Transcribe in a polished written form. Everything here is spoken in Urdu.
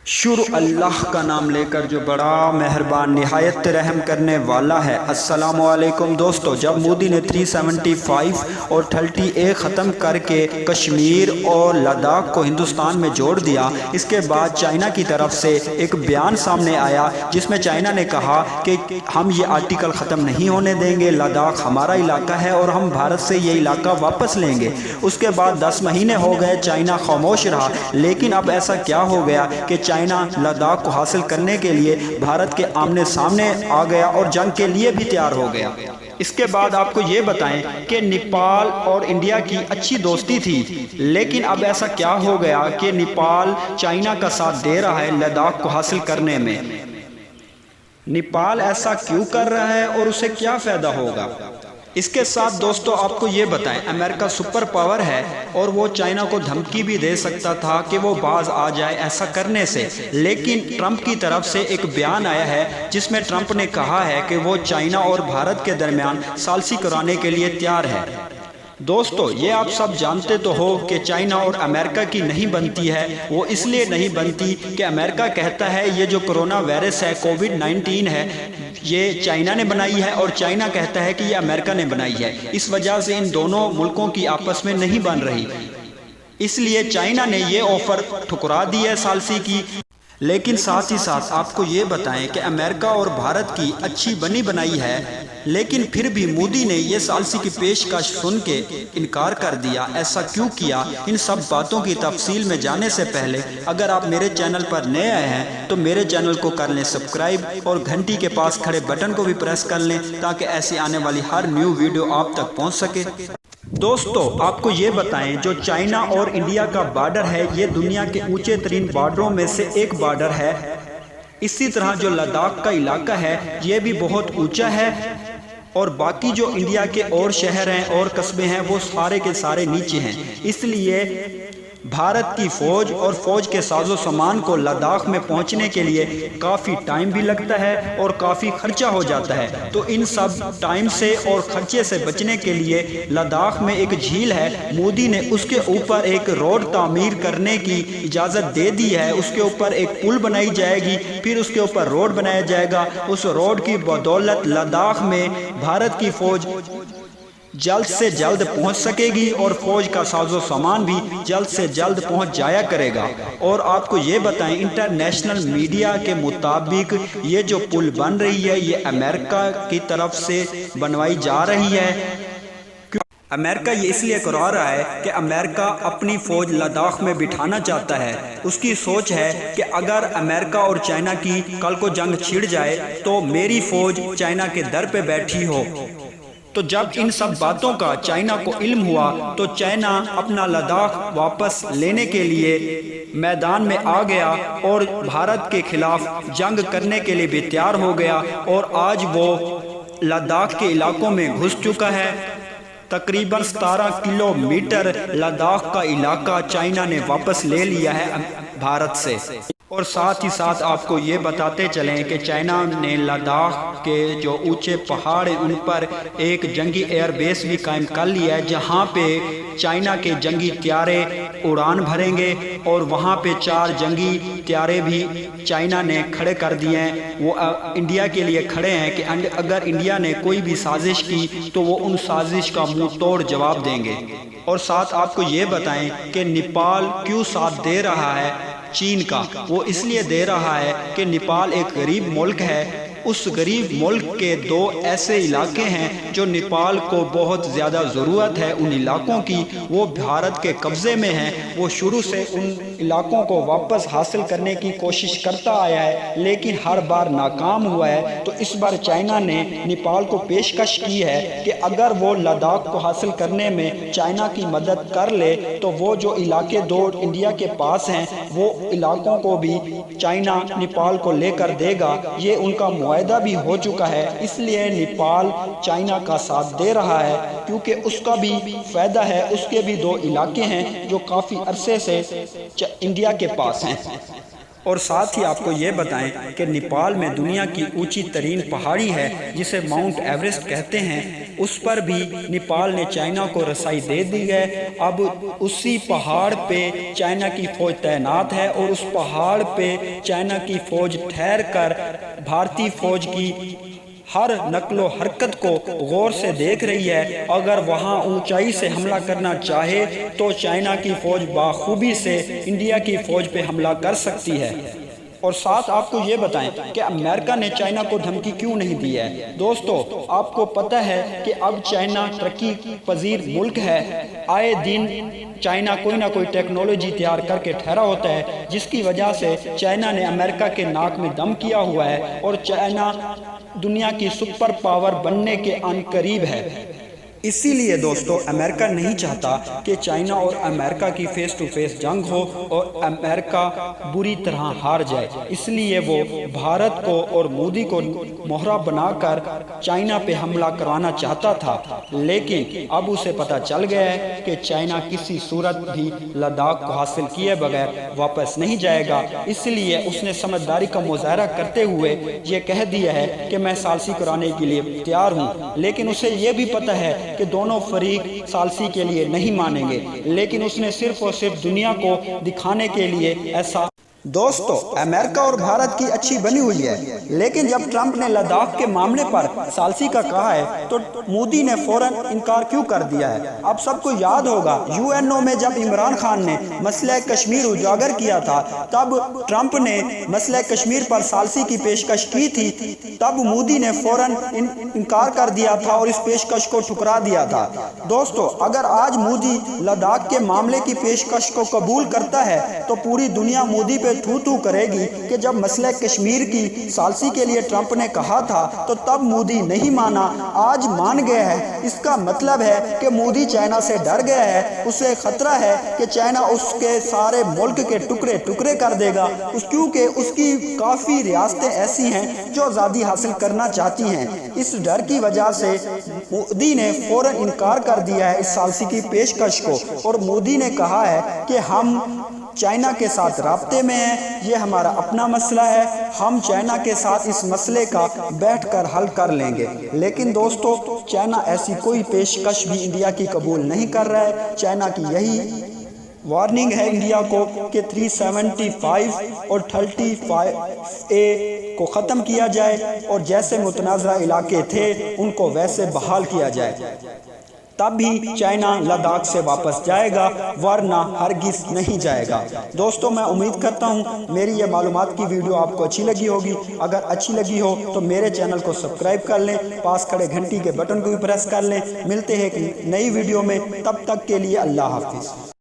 شروع اللہ کا نام لے کر جو بڑا مہربان نہایت رحم کرنے والا ہے۔ السلام علیکم دوستو، جب مودی نے 375 اور 30A ختم کر کے کشمیر اور لداخ کو ہندوستان میں جوڑ دیا، اس کے بعد چائنا کی طرف سے ایک بیان سامنے آیا جس میں چائنا نے کہا کہ ہم یہ آرٹیکل ختم نہیں ہونے دیں گے، لداخ ہمارا علاقہ ہے اور ہم بھارت سے یہ علاقہ واپس لیں گے۔ اس کے بعد 10 مہینے ہو گئے، چائنا خاموش رہا، لیکن اب ایسا کیا ہو گیا کہ چائنا لداخ کو حاصل کرنے کے لیے بھارت کے آمنے سامنے آ گیا اور جنگ کے لیے بھی تیار ہو گیا۔ اس کے بعد آپ کو یہ بتائیں کہ نیپال اور انڈیا کی اچھی دوستی تھی، لیکن اب ایسا کیا ہو گیا کہ نیپال چائنا کا ساتھ دے رہا ہے لداخ کو حاصل کرنے میں۔ نیپال ایسا کیوں کر رہا ہے اور اسے کیا فائدہ ہوگا؟ اس کے ساتھ دوستو آپ کو یہ بتائیں، امریکہ سپر پاور ہے اور وہ چائنا کو دھمکی بھی دے سکتا تھا کہ وہ باز آ جائے ایسا کرنے سے، لیکن ٹرمپ کی طرف سے ایک بیان آیا ہے جس میں ٹرمپ نے کہا ہے کہ وہ چائنا اور بھارت کے درمیان ثالثی کرانے کے لیے تیار ہے۔ دوستو یہ آپ سب جانتے تو ہو کہ چائنا اور امریکہ کی نہیں بنتی ہے، وہ اس لیے نہیں بنتی کہ امریکہ کہتا ہے یہ جو کرونا وائرس ہے، کووڈ-19 ہے، یہ چائنا نے بنائی ہے، اور چائنا کہتا ہے کہ یہ امریکہ نے بنائی ہے۔ اس وجہ سے ان دونوں ملکوں کی آپس میں نہیں بن رہی، اس لیے چائنا نے یہ آفر ٹھکرا دی ہے ثالثی کی۔ لیکن ساتھ ہی ساتھ آپ کو یہ بتائیں کہ امریکہ اور بھارت کی اچھی بنی بنائی ہے، لیکن پھر بھی مودی نے یہ ثالثی کی پیشکش سن کے انکار کر دیا۔ ایسا کیوں کیا؟ ان سب باتوں کی تفصیل میں جانے سے پہلے اگر آپ میرے چینل پر نئے آئے ہیں تو میرے چینل کو کر لیں سبسکرائب اور گھنٹی کے پاس کھڑے بٹن کو بھی پریس کر لیں تاکہ ایسی آنے والی ہر نیو ویڈیو آپ تک پہنچ سکے۔ دوستو آپ کو یہ بتائیں، جو چائنا اور انڈیا کا بارڈر ہے یہ دنیا کے اونچے ترین بارڈروں میں سے ایک بارڈر ہے۔ اسی طرح جو لداخ کا علاقہ ہے یہ بھی بہت اونچا ہے، اور باقی جو انڈیا کے اور شہر ہیں اور قصبے ہیں وہ سارے کے سارے نیچے ہیں۔ اس لیے بھارت کی فوج اور فوج کے ساز و سامان کو لداخ میں پہنچنے کے لیے کافی ٹائم بھی لگتا ہے اور کافی خرچہ ہو جاتا ہے۔ تو ان سب ٹائم سے اور خرچے سے بچنے کے لیے لداخ میں ایک جھیل ہے، مودی نے اس کے اوپر ایک روڈ تعمیر کرنے کی اجازت دے دی ہے۔ اس کے اوپر ایک پل بنائی جائے گی، پھر اس کے اوپر روڈ بنایا جائے گا۔ اس روڈ کی بدولت لداخ میں بھارت کی فوج جلد سے جلد پہنچ سکے گی اور فوج کا ساز و سامان بھی جلد سے جلد پہنچ جایا کرے گا۔ اور آپ کو یہ بتائیں، انٹرنیشنل میڈیا کے مطابق یہ جو پل بن رہی ہے یہ امریکہ کی طرف سے بنوائی جا رہی ہے۔ امریکہ یہ اس لیے کرا رہا ہے کہ امریکہ اپنی فوج لداخ میں بٹھانا چاہتا ہے۔ اس کی سوچ ہے کہ اگر امریکہ اور چائنا کی کل کو جنگ چھڑ جائے تو میری فوج چائنا کے در پہ بیٹھی ہو۔ تو جب ان سب باتوں کا چائنا کو علم ہوا تو چائنا اپنا لداخ واپس لینے کے لیے میدان میں آ گیا اور بھارت کے خلاف جنگ کرنے کے لیے بھی تیار ہو گیا، اور آج وہ لداخ کے علاقوں میں گھس چکا ہے۔ تقریباً 17 کلومیٹر لداخ کا علاقہ چائنا نے واپس لے لیا ہے بھارت سے۔ اور ساتھ ہی ساتھ آپ کو یہ بتاتے چلیں کہ چائنا نے لداخ کے جو اونچے پہاڑ ہیں ان پر ایک جنگی ایئر بیس بھی قائم کر لیا ہے، جہاں پہ چائنا کے جنگی طیارے اڑان بھریں گے، اور وہاں پہ 4 جنگی طیارے بھی چائنا نے کھڑے کر دیے ہیں۔ وہ انڈیا کے لیے کھڑے ہیں کہ اگر انڈیا نے کوئی بھی سازش کی تو وہ ان سازش کا منہ توڑ جواب دیں گے۔ اور ساتھ آپ کو یہ بتائیں کہ نیپال کیوں ساتھ دے رہا ہے چین کا؟ وہ اس لیے دے رہا ہے کہ نیپال ایک غریب ملک ہے۔ اس غریب ملک کے 2 ایسے علاقے ہیں جو نیپال کو بہت زیادہ ضرورت ہے ان علاقوں کی، وہ بھارت کے قبضے میں ہیں۔ وہ شروع سے ان علاقوں کو واپس حاصل کرنے کی کوشش کرتا آیا ہے لیکن ہر بار ناکام ہوا ہے۔ تو اس بار چائنا نے نیپال کو پیشکش کی ہے کہ اگر وہ لداخ کو حاصل کرنے میں چائنا کی مدد کر لے تو وہ جو علاقے 2 انڈیا کے پاس ہیں وہ علاقوں کو بھی چائنا نیپال کو لے کر دے گا۔ یہ ان کا معاہدہ بھی ہو چکا ہے، اس لیے نیپال چائنا کا ساتھ دے رہا ہے کیونکہ اس کا بھی فائدہ ہے۔ اس کے بھی 2 علاقے ہیں جو کافی عرصے سے انڈیا کے پاس ہیں۔ اور ساتھ ہی آپ کو یہ بتائیں کہ نیپال میں دنیا کی اونچی ترین پہاڑی ہے جسے ماؤنٹ ایوریسٹ کہتے ہیں، اس پر بھی نیپال نے چائنا کو رسائی دے دی ہے۔ اب اسی پہاڑ پہ چائنا کی فوج تعینات ہے اور اس پہاڑ پہ چائنا کی فوج ٹھہر کر بھارتی فوج کی ہر نقل و حرکت کو غور سے دیکھ رہی ہے۔ اگر وہاں اونچائی سے حملہ کرنا چاہے تو چائنا کی فوج بخوبی سے انڈیا کی فوج پہ حملہ کر سکتی ہے۔ اور ساتھ آپ کو یہ بتائیں کہ امریکہ نے چائنا کو دھمکی کیوں نہیں دی ہے۔ دوستو، آپ کو پتہ ہے کہ اب چائنا ترقی پذیر ملک ہے۔ آئے دن چائنا کوئی نہ کوئی ٹیکنالوجی تیار کر کے ٹھہرا ہوتا ہے، جس کی وجہ سے چائنا نے امریکہ کے ناک میں دم کیا ہوا ہے اور چائنا دنیا کی سپر پاور بننے کے عن قریب ہے۔ اسی لیے دوستو، امریکہ نہیں چاہتا کہ چائنا اور امریکہ کی فیس ٹو فیس جنگ ہو اور امریکہ بری طرح ہار جائے۔ اس لیے وہ بھارت کو اور مودی کو مہرہ بنا کر چائنا پہ حملہ کروانا چاہتا تھا، لیکن اب اسے پتہ چل گیا ہے کہ چائنا کسی صورت بھی لداخ کو حاصل کیے بغیر واپس نہیں جائے گا۔ اس لیے اس نے سمجھداری کا مظاہرہ کرتے ہوئے یہ کہہ دیا ہے کہ میں ثالثی کرانے کے لیے تیار ہوں، لیکن اسے یہ بھی پتہ ہے کہ دونوں فریق ثالثی کے لیے نہیں مانیں گے، لیکن اس نے صرف اور صرف دنیا کو دکھانے کے لیے ایسا۔ دوستو، امریکہ اور بھارت کی اچھی بنی ہوئی ہے، لیکن جب ٹرمپ نے لداخ کے معاملے پر ثالثی کا کہا ہے تو مودی نے فوراً انکار کیوں کر دیا ہے؟ اب سب کو یاد ہوگا UN میں جب عمران خان نے مسئلہ کشمیر اجاگر کیا تھا، تب ٹرمپ نے مسئلہ کشمیر پر ثالثی کی پیشکش کی تھی، تب مودی نے فوراً انکار کر دیا تھا اور اس پیشکش کو ٹھکرا دیا تھا۔ دوستو، اگر آج مودی لداخ کے معاملے کی پیشکش کو قبول کرتا ہے تو پوری دنیا مودی پہ تھو کرے گی کہ جب مسئلہ کشمیر کی ثالثی کے لیے ٹرمپ نے کہا تھا تو تب مودی نہیں مانا، آج مان گیا ہے۔ اس کا مطلب ہے کہ مودی چائنا سے ڈر گیا ہے، اسے خطرہ ہے کہ چائنا اس کے سارے ملک کے ٹکڑے ٹکڑے کر دے گا، کیونکہ اس کی کافی ریاستیں ایسی ہیں جو آزادی حاصل کرنا چاہتی ہیں۔ اس ڈر کی وجہ سے مودی نے فوراً انکار کر دیا ہے اس ثالثی کی پیشکش کو، اور مودی نے کہا ہے کہ ہم چائنا کے ساتھ رابطے میں ہیں، یہ ہمارا اپنا مسئلہ ہے، ہم چائنا کے ساتھ اس مسئلے کا بیٹھ کر حل کر لیں گے۔ لیکن دوستو، چائنا ایسی کوئی پیشکش بھی انڈیا کی قبول نہیں کر رہا ہے۔ چائنا کی یہی وارننگ ہے انڈیا کو کہ 375 اور 35A کو ختم کیا جائے اور جیسے متنازع علاقے تھے ان کو ویسے بحال کیا جائے، تب بھی چائنا لداخ سے واپس جائے گا، ورنہ ہرگز نہیں جائے گا۔ دوستو، میں امید کرتا ہوں میری یہ معلومات کی ویڈیو آپ کو اچھی لگی ہوگی۔ اگر اچھی لگی ہو تو میرے چینل کو سبسکرائب کر لیں، پاس کھڑے گھنٹی کے بٹن کو بھی پریس کر لیں۔ ملتے ہیں ایک نئی ویڈیو میں، تب تک کے لیے اللہ حافظ۔